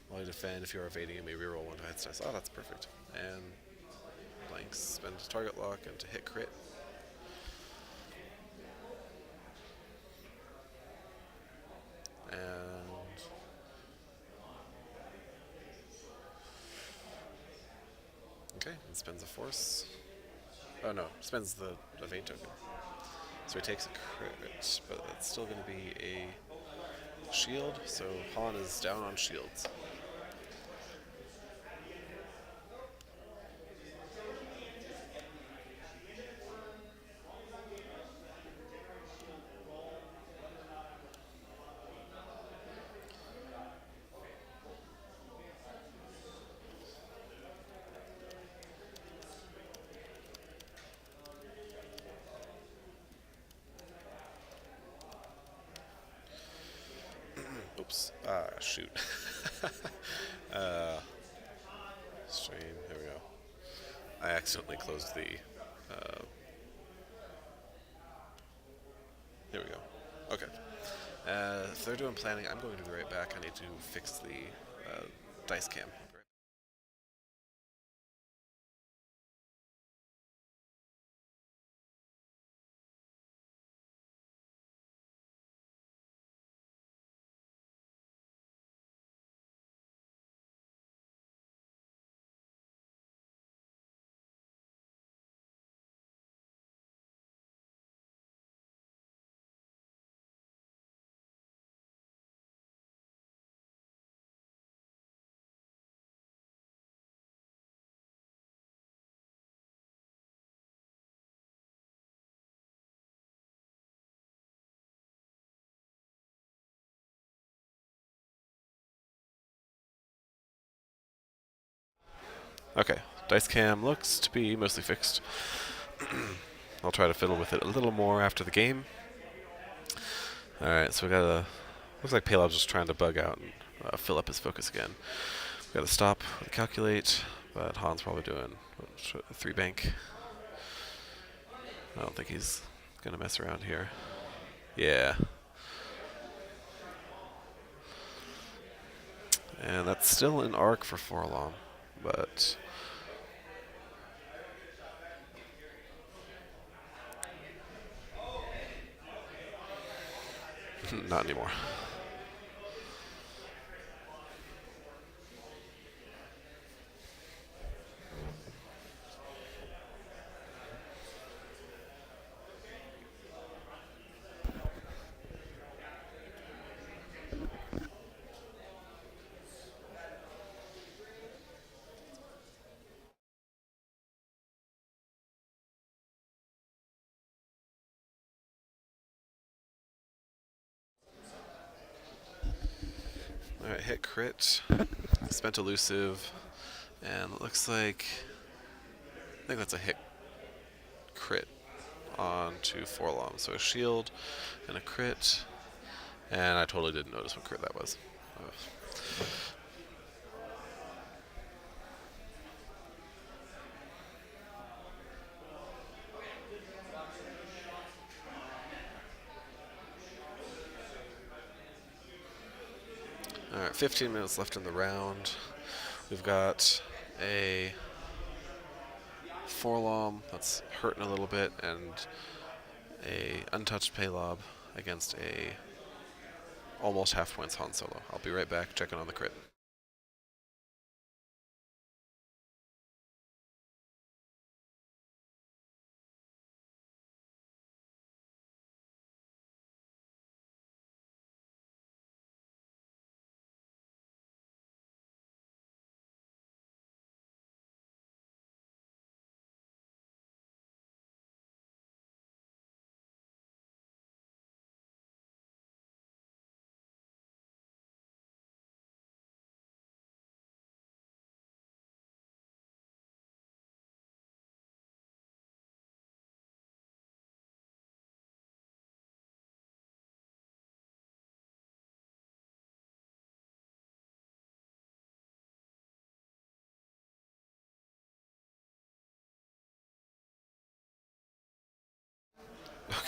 While you defend, if you're evading, you may reroll 1 dice. Oh, that's perfect. And blanks, spend target lock and to hit crit. And okay, and spends a force. Oh no, spends the evade token. So he takes a crit, but that's still going to be a shield. So Han is down on shields. Oops. Shoot. Stream. Here we go. I accidentally closed the. Here we go. Okay. If they're doing planning, I'm going to be right back. I need to fix the dice cam. Okay, dice cam looks to be mostly fixed. I'll try to fiddle with it a little more after the game. Alright, so we got a... Looks like Palab's just trying to bug out and fill up his focus again. We got to stop with calculate, but Han's probably doing 3 bank. I don't think he's going to mess around here. Yeah. And that's still an arc for Forlom, but... not anymore. Alright, hit crit, spent elusive, and it looks like... I think that's a hit crit onto Forlom. So a shield and a crit, and I totally didn't notice what crit that was. Alright, 15 minutes left in the round. We've got a Forlom that's hurting a little bit, and a untouched Paylob against a almost half points Han Solo. I'll be right back checking on the crit.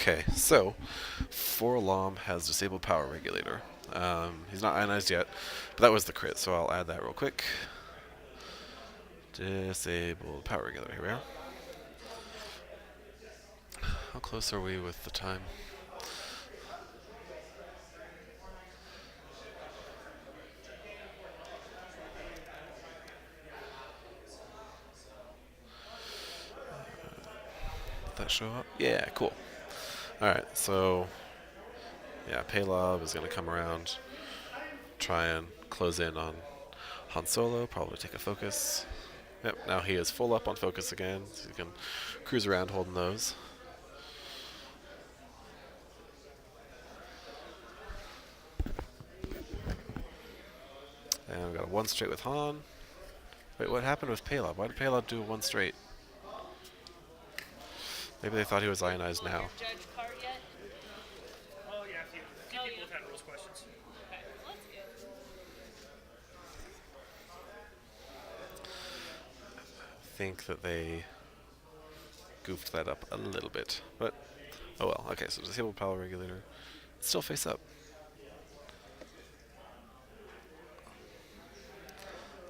Okay, so Forlom has disabled power regulator. He's not ionized yet, but that was the crit, so I'll add that real quick. Disabled power regulator, here we are. How close are we with the time? Did that show up? Yeah, cool. Alright, so yeah, Paylob is going to come around, try and close in on Han Solo, probably take a focus. Yep, now he is full up on focus again, so you can cruise around holding those. And we've got a 1 straight with Han. Wait, what happened with Paylob? Why did Paylob do 1 straight? Maybe they thought he was ionized now. Judge card yet? Oh, yeah, a few people have had rules questions. Okay, well, that's good. I think that they goofed that up a little bit, but oh well. Okay, so disabled power regulator. Still face up.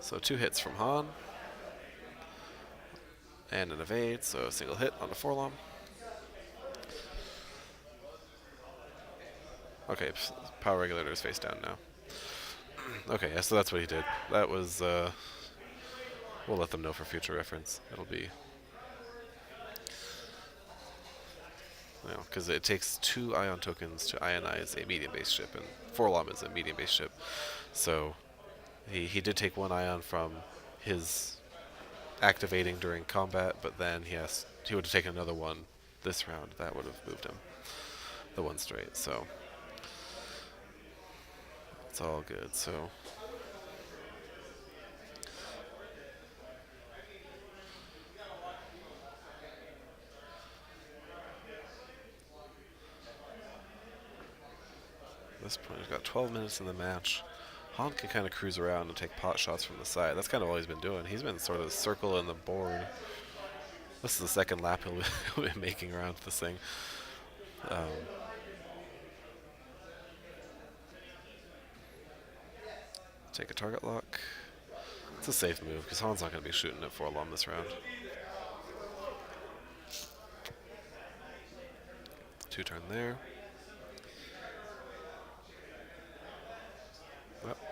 So 2 hits from Han. And an evade, so a single hit on the Forlom. Okay, power regulator is face down now. Okay, yeah, so that's what he did. That was, we'll let them know for future reference. It'll be, you know, because it takes 2 ion tokens to ionize a medium-based ship, and Forlom is a medium-based ship. So he did take 1 ion from his activating during combat, but then he would have taken another one this round. That would have moved him the 1 straight. So it's all good. So this point, we've got 12 minutes in the match. Han can kind of cruise around and take pot shots from the side. That's kind of all he's been doing. He's been sort of circling the board. This is the second lap he'll be making around this thing. Take a target lock. It's a safe move because Han's not going to be shooting at Forlom this round. 2-turn there.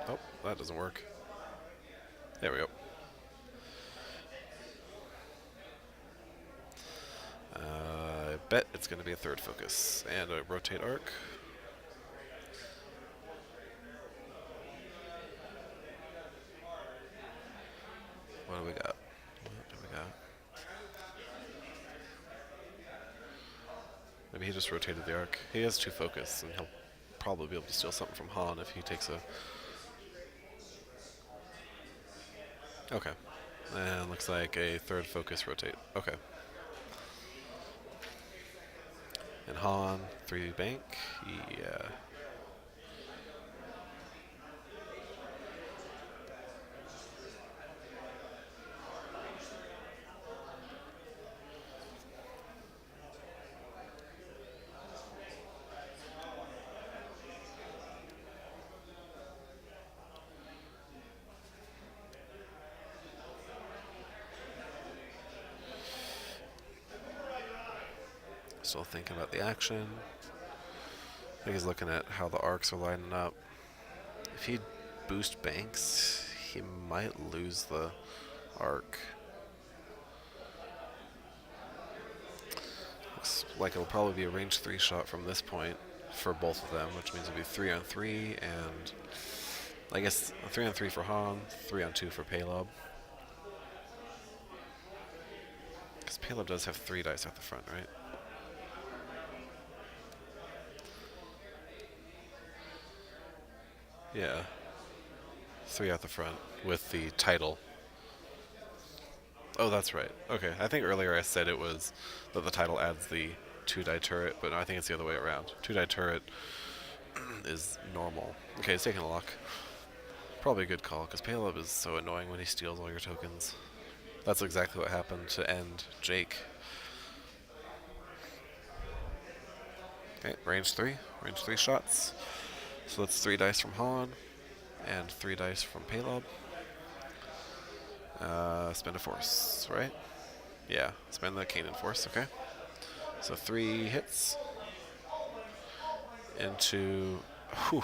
Oh, that doesn't work. There we go. I bet it's going to be a third focus and a rotate arc. What do we got? Maybe he just rotated the arc. He has 2 focus, and he'll probably be able to steal something from Han if he takes a... Okay. And looks like a third focus rotate. Okay. And Han, 3 bank. Yeah. Still thinking about the action. I think he's looking at how the arcs are lining up. If he boost banks, he might lose the arc. Looks like it'll probably be a range 3 shot from this point for both of them, which means it'll be 3-on-3, and I guess 3-on-3 for Han, 3-on-2 for Paylob. Because Paylob does have 3 dice at the front, right? Yeah. 3 at the front with the title. Oh, that's right. Okay, I think earlier I said it was that the title adds the 2-die turret, but no, I think it's the other way around. 2-die turret is normal. Okay, it's taking a lock. Probably a good call, because Paylob is so annoying when he steals all your tokens. That's exactly what happened to end Jake. Okay, range 3 shots. So that's 3 dice from Han, and 3 dice from Paylob. Spend a force, right? Yeah, spend the Kanan force, okay. So 3 hits into... Whew.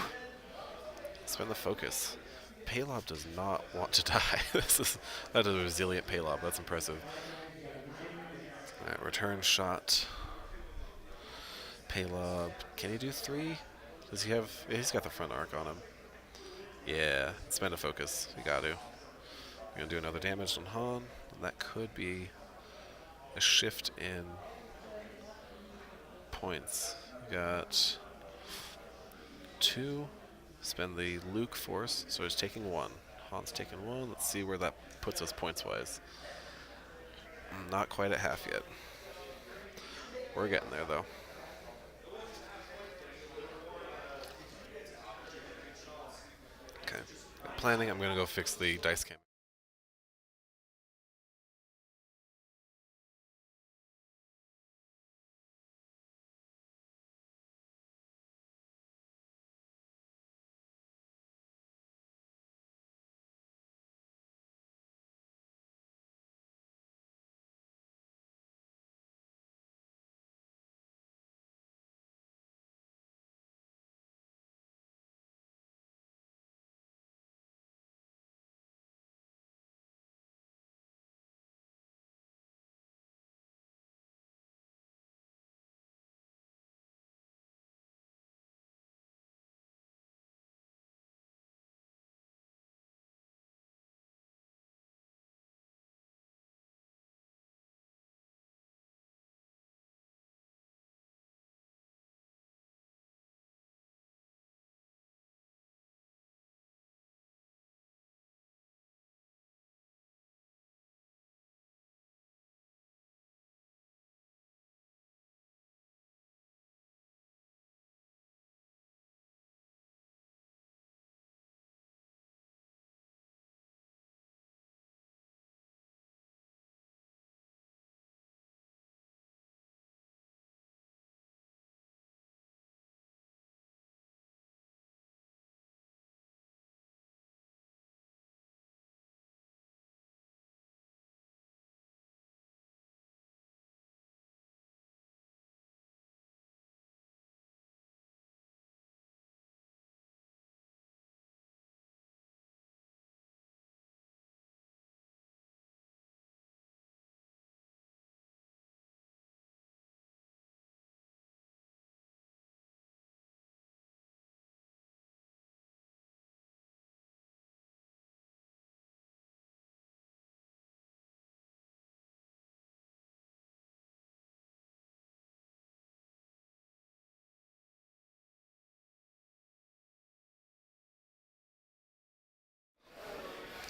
Spend the focus. Paylob does not want to die. That is a resilient Paylob, that's impressive. Alright, return shot. Paylob, can he do 3? Does he have... Yeah, he's got the front arc on him. Yeah, spend a focus, you got to. We're going to do another damage on Han, and that could be a shift in points. We got 2, spend the Luke force, so he's taking 1. Han's taking 1, let's see where that puts us points-wise. Not quite at half yet. We're getting there, though. Okay, planning, I'm going to go fix the dice cam.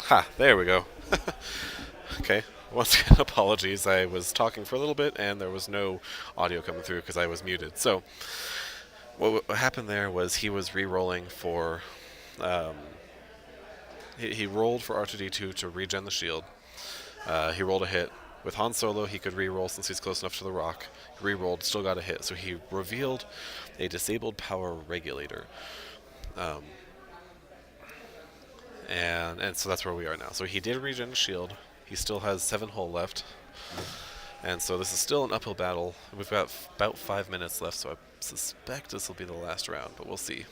Ha, there we go. Okay. Once again, apologies. I was talking for a little bit and there was no audio coming through because I was muted. So, what happened there was he was re-rolling for. Um, he rolled for R2D2 to regen the shield. He rolled a hit. With Han Solo, he could re-roll since he's close enough to the rock. He re-rolled, still got a hit. So he revealed a disabled power regulator. Um, and so that's where we are now. So he did regen his shield. He still has 7 hull left. And so this is still an uphill battle. We've got about 5 minutes left, so I suspect this will be the last round, but we'll see.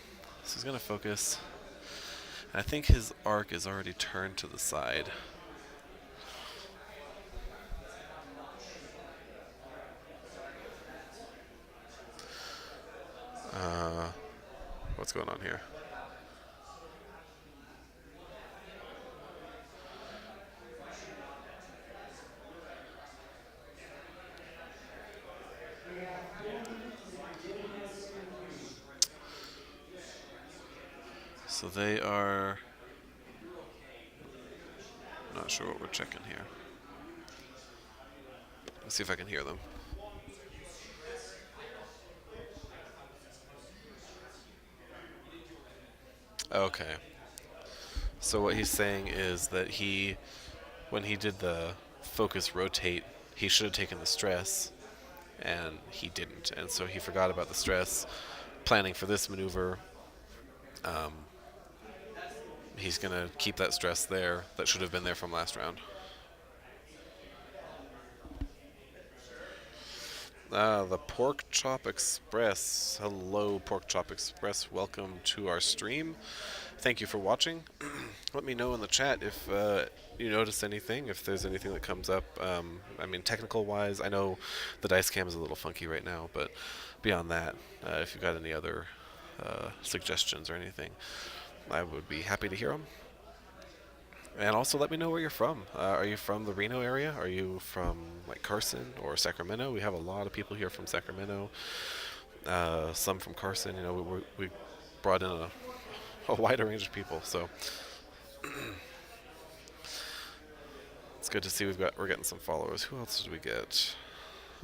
So he's going to focus. I think his arc is already turned to the side. What's going on here? So they are... Not sure what we're checking here. Let's see if I can hear them. Okay. So what he's saying is that when he did the focus rotate, he should have taken the stress, and he didn't. And so he forgot about the stress. Planning for this maneuver, he's going to keep that stress there. That should have been there from last round. The Pork Chop Express. Hello, Pork Chop Express. Welcome to our stream. Thank you for watching. Let me know in the chat if you notice anything, if there's anything that comes up. I mean, technical-wise, I know the dice cam is a little funky right now, but beyond that, if you've got any other suggestions or anything, I would be happy to hear them. And also let me know where you're from. Are you from the Reno area? Are you from like Carson or Sacramento? We have a lot of people here from Sacramento. Some from Carson. You know, we brought in a wider range of people. So it's good to see we're getting some followers. Who else did we get?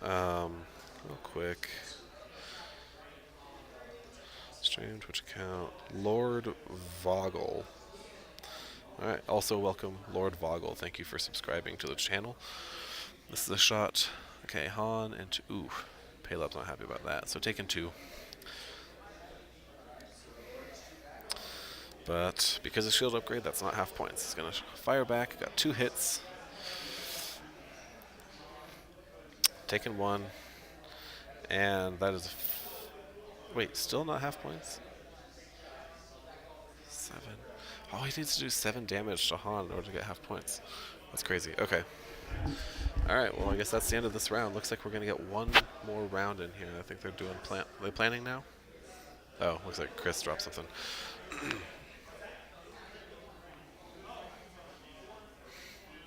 Real quick. Stream Twitch account. Lord Vogel. Alright, also welcome Lord Vogel. Thank you for subscribing to the channel. This is a shot. Okay, Han and... Ooh, Paleb's not happy about that. So taking 2. But because of shield upgrade, that's not half points. He's going to fire back. Got 2 hits. Taking 1. And that is... Wait, still not half points? 7. Oh, he needs to do 7 damage to Han in order to get half points. That's crazy. Okay. Alright, well, I guess that's the end of this round. Looks like we're going to get one more round in here. I think they're doing are they planning now? Oh, looks like Chris dropped something.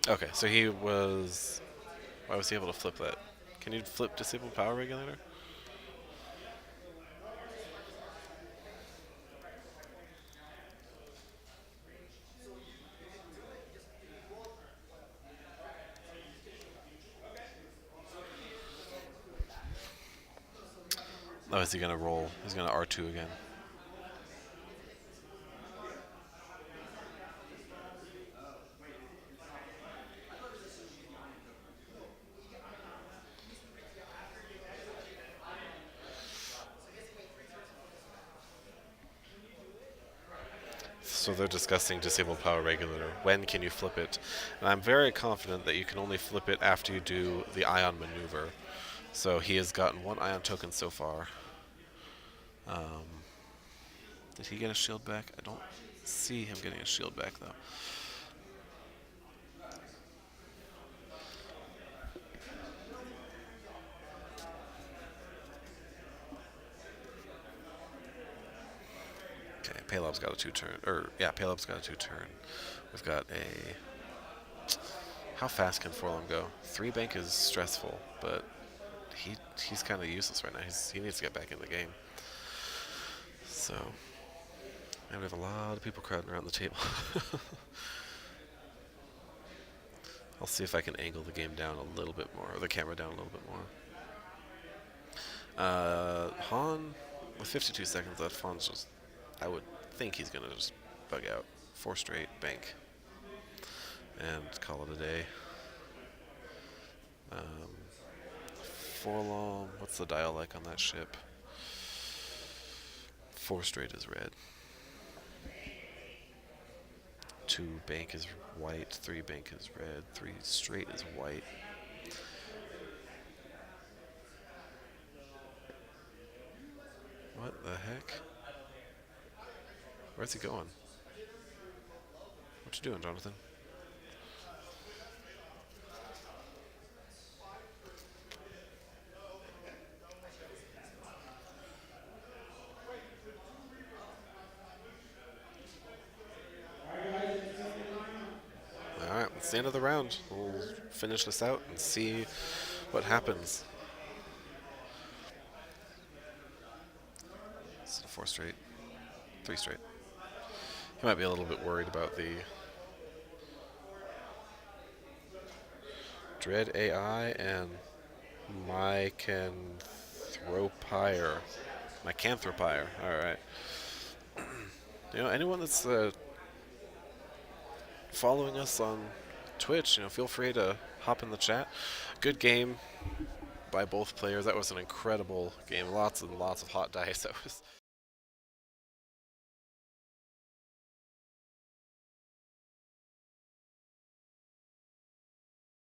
Okay, so he was... Why was he able to flip that? Can you flip Disabled Power Regulator? Oh, is he going to roll? He's going to R2 again. So they're discussing Disabled Power Regulator. When can you flip it? And I'm very confident that you can only flip it after you do the Ion Maneuver. So he has gotten 1 Ion token so far. Did he get a shield back? I don't see him getting a shield back, though. Okay, Paleb's got a 2-turn. Paleb's got a 2-turn. We've got a... How fast can Forlum go? 3 bank is stressful, but he's kind of useless right now. He needs to get back in the game. So... And we have a lot of people crowding around the table. I'll see if I can angle the game down a little bit more, or the camera down a little bit more. Han, with 52 seconds left, Han's just, I would think he's going to just bug out. 4 straight, bank. And call it a day. Forlom, what's the dial like on that ship? 4 straight is red. 2 bank is white, 3 bank is red, 3 straight is white. What the heck? Where's he going? What you doing, Jonathan? Alright, it's the end of the round. We'll finish this out and see what happens. It's 4 straight. 3 straight. He might be a little bit worried about the Dread AI and Mycanthropire. Alright. Anyone that's following us on Twitch, feel free to hop in the chat. Good game by both players. That was an incredible game. Lots and lots of hot dice. That was